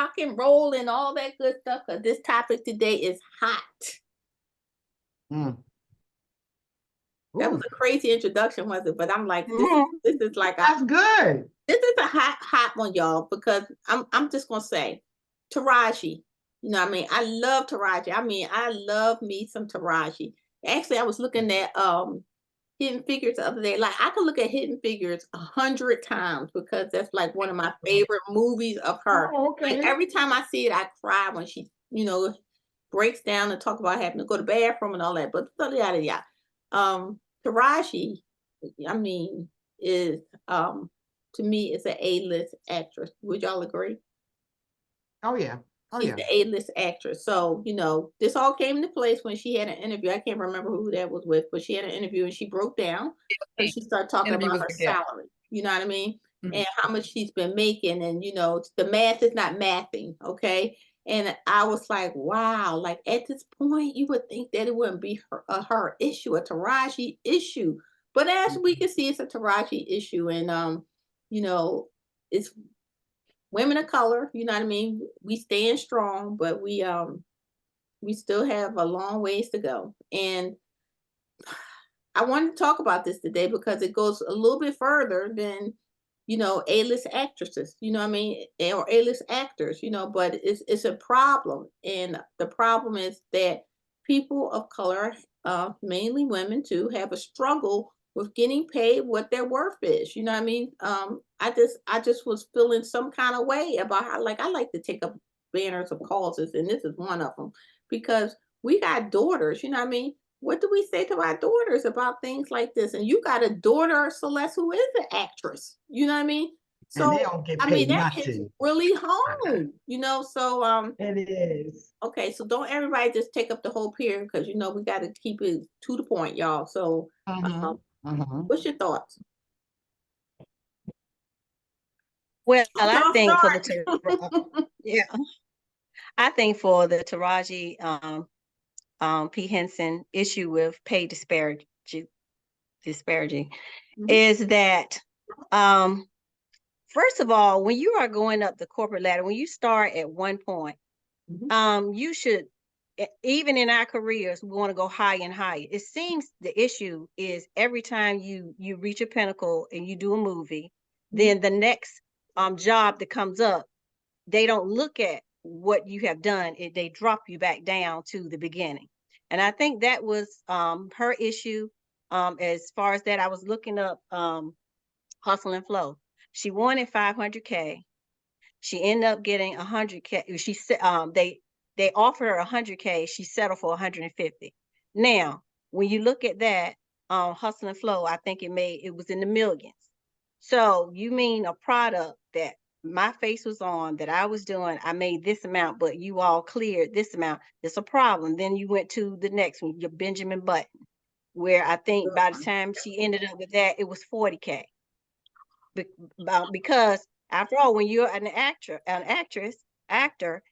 rock and roll and all that good stuff. Because this topic today is hot. That was a crazy introduction, was it? But I'm like, this is like that's good. This is a hot one, y'all, because I'm just gonna say, Taraji. You know what I mean? I love Taraji. I mean, I love me some Taraji. Actually, I was looking at Hidden Figures the other day. Like, I could look at Hidden Figures 100 times because that's like one of my favorite movies of her. Oh, okay. Like, every time I see it, I cry when she, breaks down and talk about having to go to the bathroom and all that. But yada yada. Taraji, I mean, is to me is an A-list actress. Would y'all agree? Oh yeah. She's the A-list actress. So, this all came into place when she had an interview. I can't remember who that was with, but she had an interview and she broke down and she started talking about her salary. You know what I mean? And how much she's been making. And, the math is not mathing. Okay. And I was like, wow, like at this point, you would think that it wouldn't be her issue, a Taraji issue. But as we can see, it's a Taraji issue. And, it's women of color, you know what I mean? We stand strong, but we still have a long ways to go. And I wanted to talk about this today because it goes a little bit further than, A-list actresses, you know what I mean? Or A-list actors, but it's a problem. And the problem is that people of color, mainly women too, have a struggle with getting paid what their worth is. You know what I mean? I just was feeling some kind of way about how, like, I like to take up banners of causes, and this is one of them, because we got daughters, you know what I mean? What do we say to our daughters about things like this? And you got a daughter, Celeste, who is an actress, you know what I mean? So, and they don't get paid that hits really home, so it is. okay, so don't everybody just take up the whole period, because we got to keep it to the point, y'all. So what's your thoughts? Well, I Don't think for start. the yeah, I think for the Taraji P. Henson issue with pay disparaging is that first of all, when you are going up the corporate ladder, when you start at one point, you should, even in our careers, we want to go higher and higher. It seems the issue is every time you reach a pinnacle and you do a movie, then the next job that comes up, they don't look at what you have done. They drop you back down to the beginning. And I think that was her issue. As far as that, I was looking up Hustle and Flow. She wanted 500K. She ended up getting 100K. She said they offered her 100K. She settled for 150. Now, when you look at that, Hustle and Flow, I think it was in the millions. So you mean a product that my face was on, that I was doing, I made this amount, but you all cleared this amount. It's a problem. Then you went to the next one, your Benjamin Button, where I think by the time she ended up with that, it was 40K. Because after all, when you're an actor,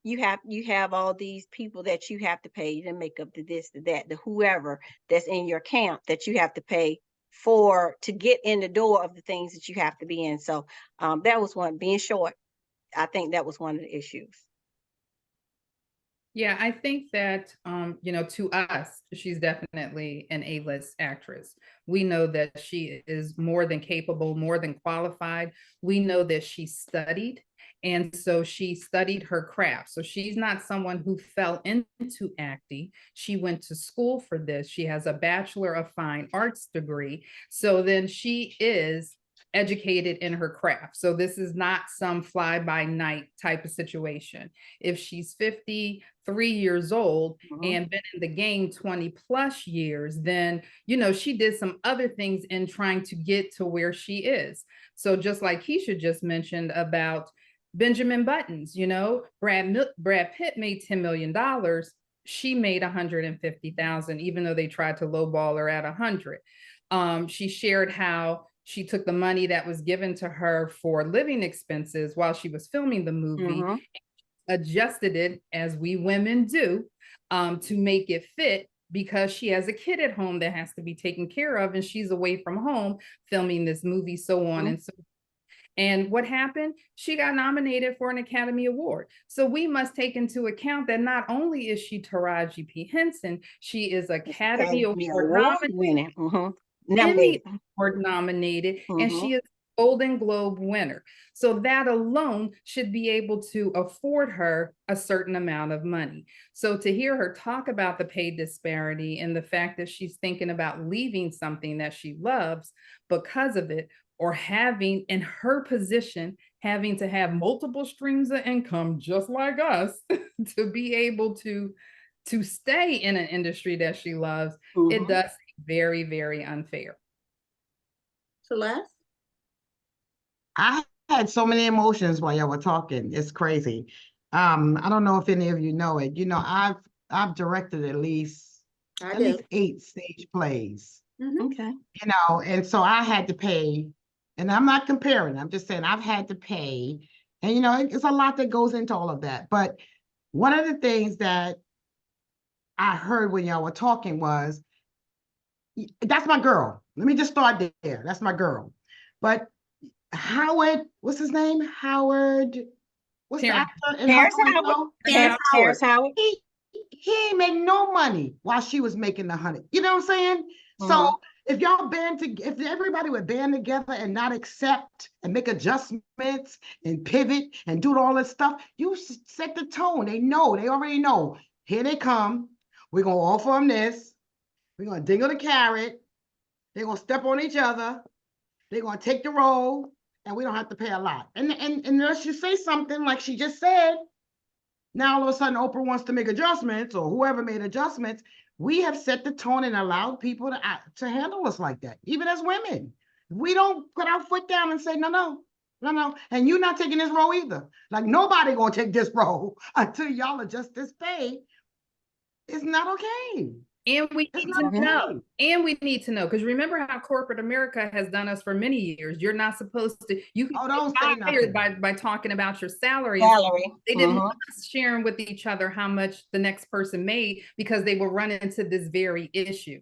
you have all these people that you have to pay to make up the this, the that, the whoever that's in your camp that you have to pay to get in the door of the things that you have to be in. So that was one, being short. I think that was one of the issues. Yeah, I think that, to us, she's definitely an A-list actress. We know that she is more than capable, more than qualified. We know that she studied, and so she studied her craft. So she's not someone who fell into acting. She went to school for this. She has a Bachelor of Fine Arts degree. So then she is educated in her craft. So this is not some fly by night type of situation. If she's 53 years old and been in the game 20 plus years, then, she did some other things in trying to get to where she is. So just like Keisha just mentioned about Benjamin Buttons, Brad Pitt made $10 million. She made 150,000, even though they tried to lowball her at 100. She shared how she took the money that was given to her for living expenses while she was filming the movie, adjusted it, as we women do, to make it fit, because she has a kid at home that has to be taken care of, and she's away from home filming this movie, so on and so. And what happened? She got nominated for an Academy Award. So we must take into account that not only is she Taraji P. Henson, she is Academy Award nominated, winning. Emmy Nominated. Award nominated, and Mhm. she is Golden Globe winner. So that alone should be able to afford her a certain amount of money. So to hear her talk about the pay disparity and the fact that she's thinking about leaving something that she loves because of it, or having in her position, having to have multiple streams of income, just like us, to be able to stay in an industry that she loves, it does seem very, very unfair. Celeste? I had so many emotions while y'all were talking. It's crazy. I don't know if any of you know it. You know, I've directed at least I at do. least 8 stage plays. Okay. You know, and so I had to pay, and I'm not comparing, I'm just saying I've had to pay, and you know, it's a lot that goes into all of that. But one of the things that I heard when y'all were talking was, that's my girl. Let me just start there. That's my girl. But Howard, what's his name? Howard, what's the Terrence. actor in Harris Howard? Howard. Terrence Harris Howard. He ain't make no money while she was making the 100. You know what I'm saying? So if y'all if everybody would band together and not accept and make adjustments and pivot and do all this stuff, you set the tone. They already know. Here they come. We're gonna offer them this. We're gonna dingle the carrot. They're gonna step on each other. They're gonna take the role, and we don't have to pay a lot. And unless you say something like she just said, now all of a sudden Oprah wants to make adjustments, or whoever made adjustments. We have set the tone and allowed people to handle us like that, even as women. We don't put our foot down and say, no, and you're not taking this role either. Like, nobody gonna take this role until y'all adjust this pay. It's not okay. And we It's need not to know. okay. And we need to know, because remember how corporate America has done us for many years. You're not supposed to, you can don't say get nothing. fired by talking about your salary. Salary. They didn't want us sharing with each other how much the next person made, because they will run into this very issue.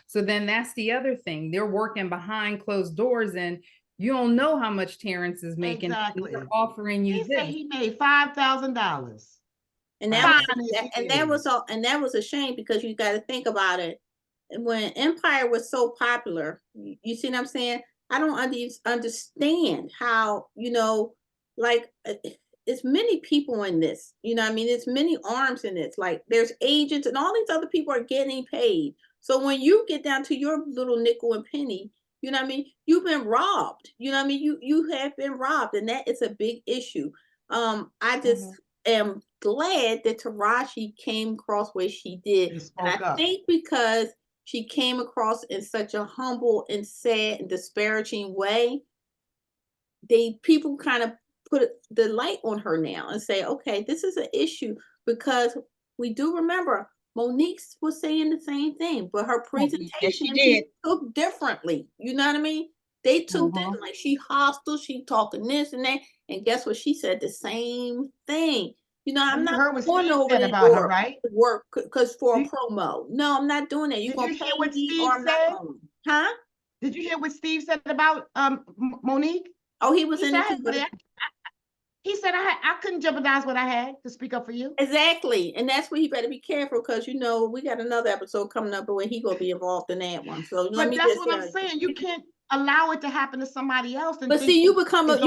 So then that's the other thing. They're working behind closed doors, and you don't know how much Terrence is making. Exactly. They're offering you He this. said he made $5,000. And that was a shame, because you got to think about it. When Empire was so popular, you see what I'm saying? I don't understand how, like, it's many people in this, you know what I mean? It's many arms in this. Like, there's agents and all these other people are getting paid. So when you get down to your little nickel and penny, you know what I mean? You've been robbed. You know what I mean? You have been robbed, and that is a big issue. I just am glad that Taraji came across where she did. And I think because she came across in such a humble and sad and disparaging way, people kind of put the light on her now and say, okay, this is an issue, because we do remember Monique was saying the same thing, but her presentation took differently. You know what I mean? They took that like she hostile, she talking this and that, and guess what? She said the same thing. You know, I'm not going over there about her, right? Work because for a promo. No, I'm not doing that. You're gonna pay me, or I'm not going. Huh? Did you hear what Steve said about Monique? Oh, he was in it. He said I couldn't jeopardize what I had to speak up for you. Exactly. And that's where he better be careful, because we got another episode coming up where he gonna be involved in that one. So but that's what I'm saying. You can't allow it to happen to somebody else. But see, you become a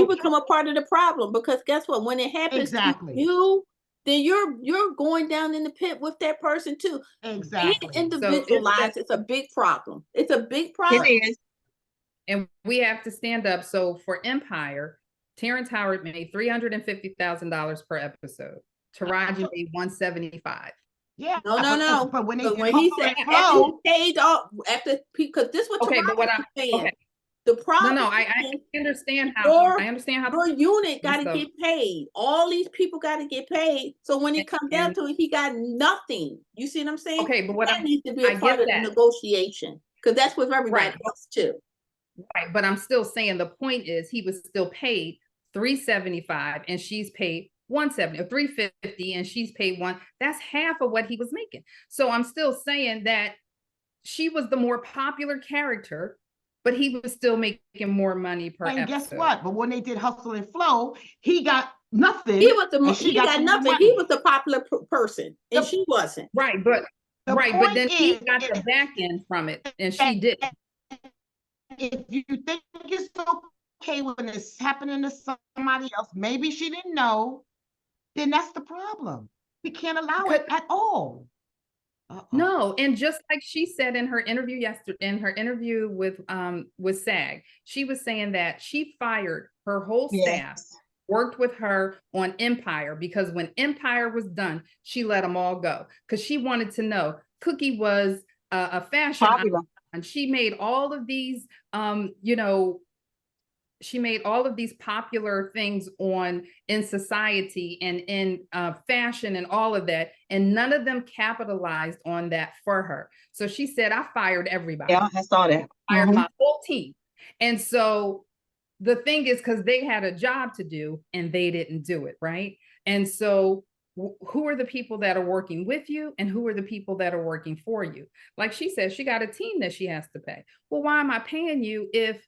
part of the problem, because guess what? When it happens to you, then you're going down in the pit with that person too. Exactly. Being individualized, it's a big problem. It's a big problem. It is. And we have to stand up. So for Empire, Terrence Howard made $350,000 per episode. Taraji made $175,000. Yeah. No. But when he said after he paid off, because this was Taraji saying. Okay. The problem. No, I understand how. Your unit got to get paid. All these people got to get paid. So when it comes down to it, he got nothing. You see what I'm saying? Okay, but that needs to be a part of the negotiation, because that's with everybody else too. Right, but I'm still saying the point is he was still paid $375 and she's paid $170 or $350 and she's paid $1. That's half of what he was making. So I'm still saying that she was the more popular character but he was still making more money per And episode. guess what? But when they did Hustle and Flow, he got nothing. He was and he got nothing. money. He was the popular person, and she wasn't. Right, but The but then he point got is the back end from it, and she that didn't. if you think it's okay when it's happening to somebody else, maybe she didn't know, then that's the problem. We can't allow it at all. No, and just like she said in her interview yesterday, in her interview with SAG, she was saying that she fired her whole staff, worked with her on Empire, because when Empire was done, she let them all go because she wanted to know. Cookie was a fashion icon, and she made all of these she made all of these popular things in society and in fashion and all of that, and none of them capitalized on that for her. So she said, I fired everybody. Yeah, I saw that. I fired my whole team. And so the thing is, because they had a job to do and they didn't do it, right? And so who are the people that are working with you, and who are the people that are working for you? Like she said, she got a team that she has to pay. Well, why am I paying you if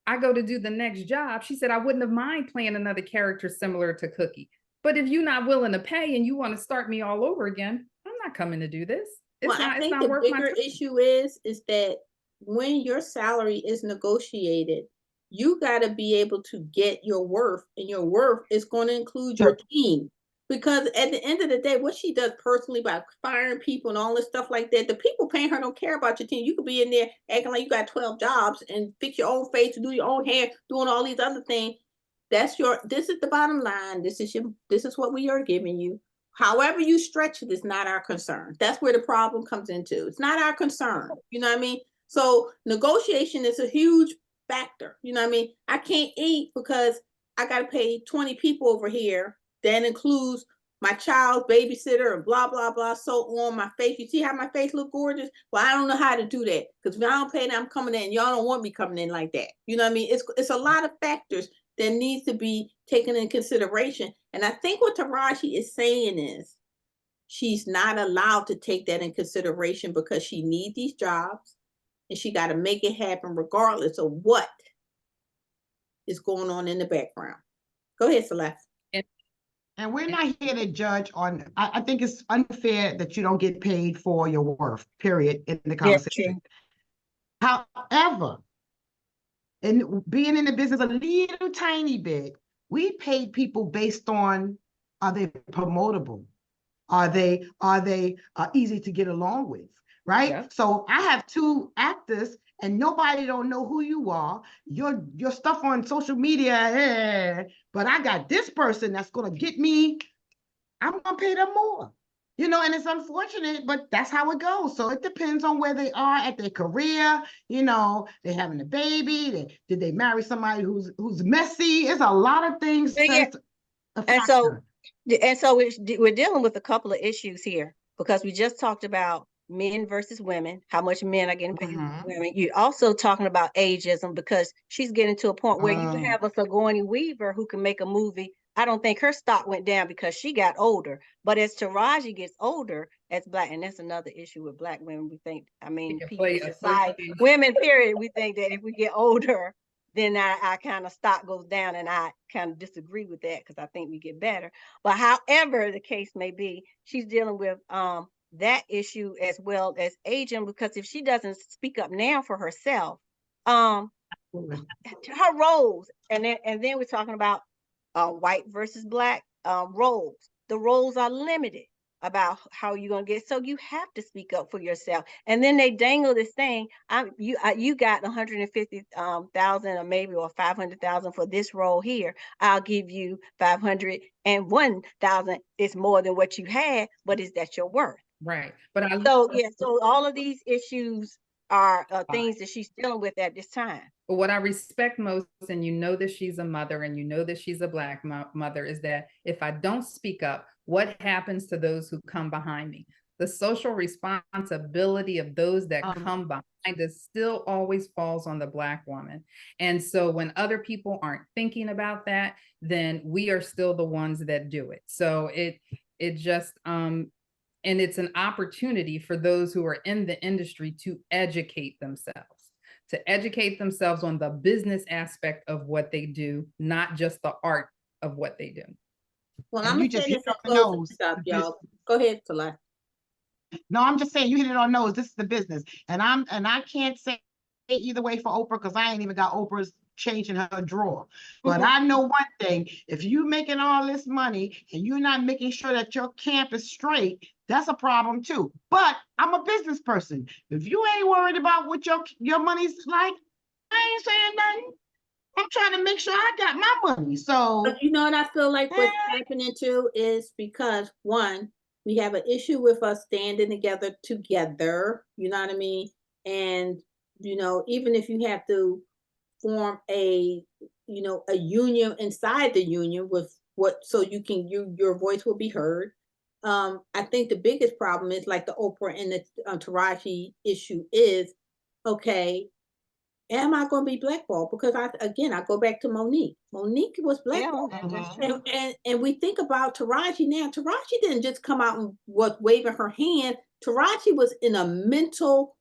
I go to do the next job? She said, I wouldn't have mind playing another character similar to Cookie. But if you're not willing to pay and you want to start me all over again, I'm not coming to do this. I think the bigger issue is that when your salary is negotiated, you got to be able to get your worth, and your worth is going to include your team. Because at the end of the day, what she does personally by firing people and all this stuff like that, the people paying her don't care about your team. You could be in there acting like you got 12 jobs and fix your own face, do your own hair, doing all these other things. This is the bottom line. This is what we are giving you. However you stretch it is not our concern. That's where the problem comes into. It's not our concern. You know what I mean? So negotiation is a huge factor. You know what I mean? I can't eat because I got to pay 20 people over here. That includes my child's babysitter and blah, blah, blah, so on my face. You see how my face look gorgeous? Well, I don't know how to do that, because if I don't pay them, I'm coming in. Y'all don't want me coming in like that. You know what I mean? It's a lot of factors that needs to be taken in consideration. And I think what Taraji is saying is she's not allowed to take that in consideration because she needs these jobs and she got to make it happen regardless of what is going on in the background. Go ahead, Celeste. And we're not here to judge on, I think it's unfair that you don't get paid for your worth, period, in the conversation. However, and being in the business a little tiny bit, we pay people based on, are they promotable? Are they easy to get along with, right? Yeah. So I have 2 actors and nobody don't know who you are. Your stuff on social media, but I got this person that's gonna get me, I'm gonna pay them more. And it's unfortunate, but that's how it goes. So it depends on where they are at their career. They're having a baby. Did they marry somebody who's messy? It's a lot of things. Yeah. And so we're dealing with a couple of issues here, because we just talked about men versus women, how much men are getting paid for women. You're also talking about ageism, because she's getting to a point where you have a Sigourney Weaver who can make a movie. I don't think her stock went down because she got older, but as Taraji gets older, as Black, and that's another issue with Black women, we think, people, society, women, period, we think that if we get older, then our kind of stock goes down, and I kind of disagree with that, because I think we get better. But however the case may be, she's dealing with that issue as well as aging, because if she doesn't speak up now for herself, her roles, and then we're talking about white versus Black roles. The roles are limited about how you're gonna get, so you have to speak up for yourself. And then they dangle this thing, you got 150,000 or maybe, or 500,000 for this role here. I'll give you 501,000. It's more than what you had, but is that your worth? Right. But so all of these issues are things that she's dealing with at this time. But what I respect most, and that she's a mother, and that she's a Black mother, is that if I don't speak up, what happens to those who come behind me? The social responsibility of those that come behind us still always falls on the Black woman. And so when other people aren't thinking about that, then we are still the ones that do it. So it just, and it's an opportunity for those who are in the industry to educate themselves, to educate themselves on the business aspect of what they do, not just the art of what they do. Well, And I'm you gonna just say hit this it in on the closing nose. stuff, y'all. Go ahead, Talai. No, I'm just saying you hit it on the nose. This is the business. And I can't say either way for Oprah because I ain't even got Oprah's change in her drawer. But I know one thing, if you making all this money and you're not making sure that your camp is straight, that's a problem too. But I'm a business person. If you ain't worried about what your money's like, I ain't saying nothing. I'm trying to make sure I got my money. So But you know what I feel like what's happening too is because one, we have an issue with us standing together, you know what I mean? And, you know, even if you have to form a, you know, a union inside the union with so you can, your voice will be heard. I think the biggest problem is like the Oprah and the Taraji issue is, okay, am I going to be blackballed? Because I go back to Monique. Monique was blackballed. And we think about Taraji now. Taraji didn't just come out and was waving her hand. Taraji was in a mental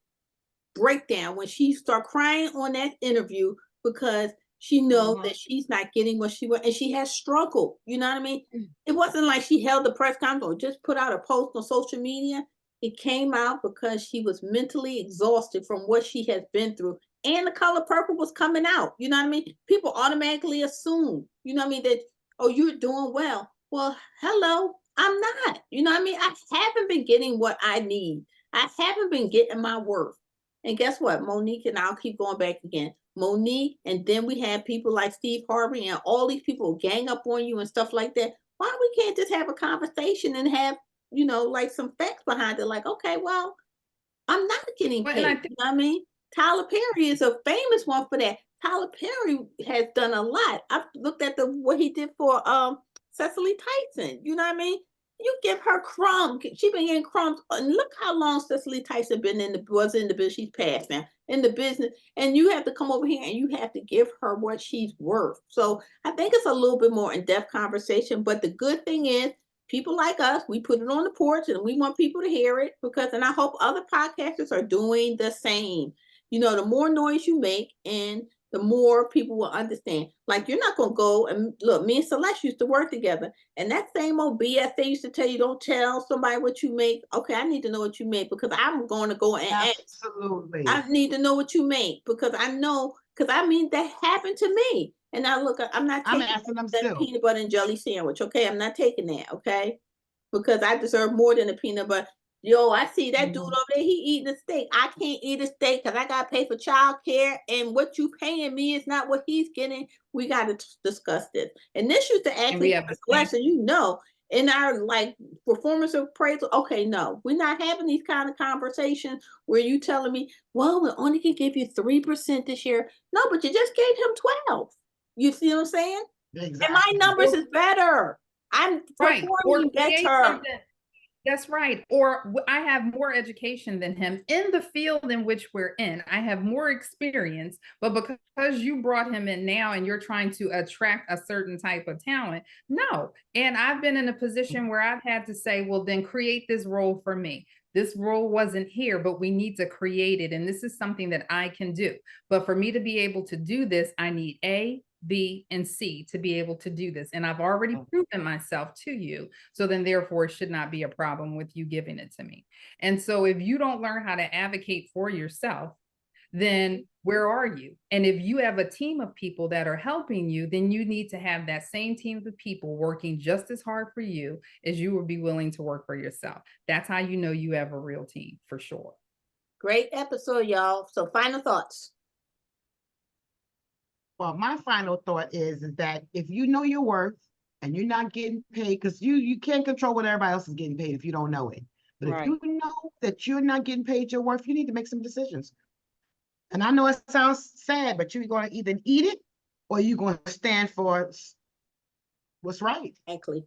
breakdown when she started crying on that interview because she knows that she's not getting what she wants, and she has struggled. You know what I mean? It wasn't like she held the press conference or just put out a post on social media. It came out because she was mentally exhausted from what she has been through. And The Color Purple was coming out. You know what I mean? People automatically assume, you know what I mean, that, oh, you're doing well. Well, hello, I'm not. You know what I mean? I haven't been getting what I need. I haven't been getting my worth. And guess what? Monique, and I'll keep going back again. Monique, and then we have people like Steve Harvey and all these people gang up on you and stuff like that. Why we can't just have a conversation and have, you know, like some facts behind it? Like, okay, well, I'm not getting paid. You know what I mean? Tyler Perry is a famous one for that. Tyler Perry has done a lot. I've looked at what he did for Cecily Tyson. You know what I mean? You give her crumbs. She been getting crumbs. And look how long Cecily Tyson was in the business. She's passed now in the business. And you have to come over here and you have to give her what she's worth. So I think it's a little bit more in-depth conversation. But the good thing is, people like us, we put it on the porch and we want people to hear it and I hope other podcasters are doing the same. You know, the more noise you make and the more people will understand. Like, you're not going to go and look, me and Celeste used to work together, and that same old BS they used to tell you, don't tell somebody what you make. Okay, I need to know what you make because I'm going to go and absolutely. I need to know what you make because I know, because I mean, that happened to me. And now look, I'm not taking that peanut butter and jelly sandwich. Okay, I'm not taking that. Okay, because I deserve more than a peanut butter. Yo, I see that dude over there. He eating a steak. I can't eat a steak because I got to pay for child care, and what you paying me is not what he's getting. We got to discuss this. And this used to actually have a lesson, you know, in our like performance appraisal. Okay, no, we're not having these kind of conversations where you telling me, well, we only can give you 3% this year. No, but you just gave him 12. You see what I'm saying? Exactly. And my numbers is better. I'm performing better. That's right. Or I have more education than him in the field in which we're in. I have more experience, but because you brought him in now and you're trying to attract a certain type of talent, no. And I've been in a position where I've had to say, well, then create this role for me. This role wasn't here, but we need to create it. And this is something that I can do. But for me to be able to do this, I need A, B, and C to be able to do this. And I've already proven myself to you. So then therefore it should not be a problem with you giving it to me. And so if you don't learn how to advocate for yourself, then where are you? And if you have a team of people that are helping you, then you need to have that same team of people working just as hard for you as you would be willing to work for yourself. That's how you know you have a real team, for sure. Great episode, y'all. So final thoughts. Well, my final thought is that if you know your worth and you're not getting paid, because you can't control what everybody else is getting paid if you don't know it. But if you know that you're not getting paid your worth, you need to make some decisions. And I know it sounds sad, but you're going to either eat it or you're going to stand for what's right. Exactly.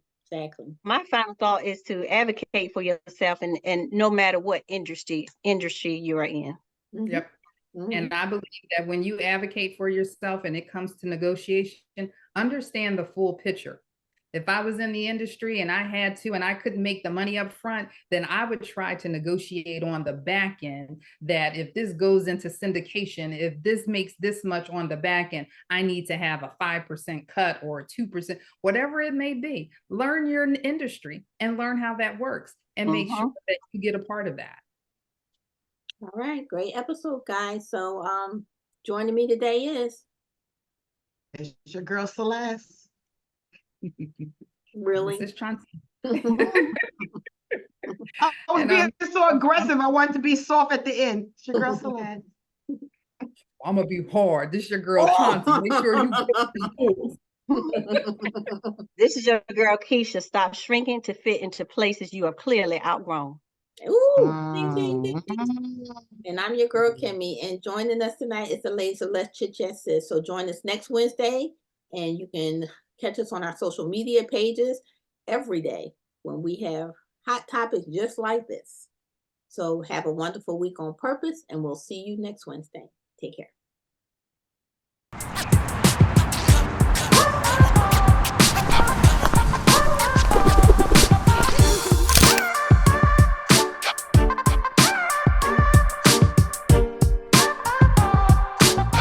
My final thought is to advocate for yourself and no matter what industry you are in. Yep. And I believe that when you advocate for yourself and it comes to negotiation, understand the full picture. If I was in the industry and I had to, and I couldn't make the money up front, then I would try to negotiate on the back end that if this goes into syndication, if this makes this much on the back end, I need to have a 5% cut or a 2%, whatever it may be. Learn your industry and learn how that works and make sure that you get a part of that. All right, great episode, guys. So joining me today is It's your girl Celeste. really This is Chauncey. I was And being so aggressive. I wanted to be soft at the end. It's your girl Celeste. I'm gonna be hard. This is your girl Chauncey. Make sure you This is your girl Keisha. Stop shrinking to fit into places you are clearly outgrown. Ooh, ding, ding, ding, ding. And I'm your girl Kimmy, and joining us tonight is the ladies of Let's Chit Chat Sis. So join us next Wednesday, and you can catch us on our social media pages every day when we have hot topics just like this. So have a wonderful week on purpose, and we'll see you next Wednesday. Take care.